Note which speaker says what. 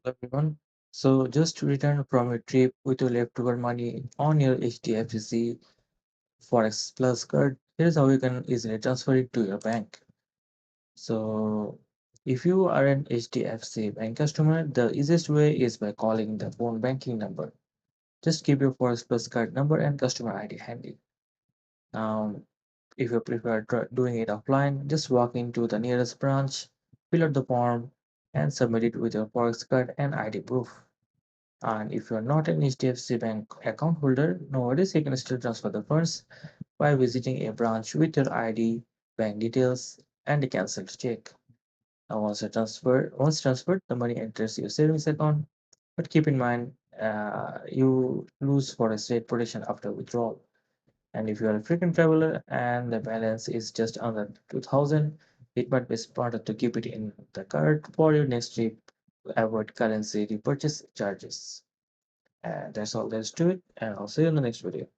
Speaker 1: Everyone. So just returned from a trip with your leftover money on your HDFC Forex Plus card. Here's how you can easily transfer it to your bank. So if you are an HDFC bank customer, the easiest way is by calling the phone banking number. Just keep your Forex Plus card number and customer ID handy. Now, if you prefer doing it offline, just walk into the nearest branch, fill out the form, and submit it with your Forex card and ID proof. And if you're not an HDFC Bank account holder, no worries, you can still transfer the funds by visiting a branch with your ID, bank details, and a cancelled check. Now, once transferred, the money enters your savings account. But keep in mind, you lose forex rate protection after withdrawal. And if you are a frequent traveler and the balance is just under 2000, it might be smarter to keep it in the card for your next trip to avoid currency repurchase charges. And that's all there is to it. And I'll see you in the next video.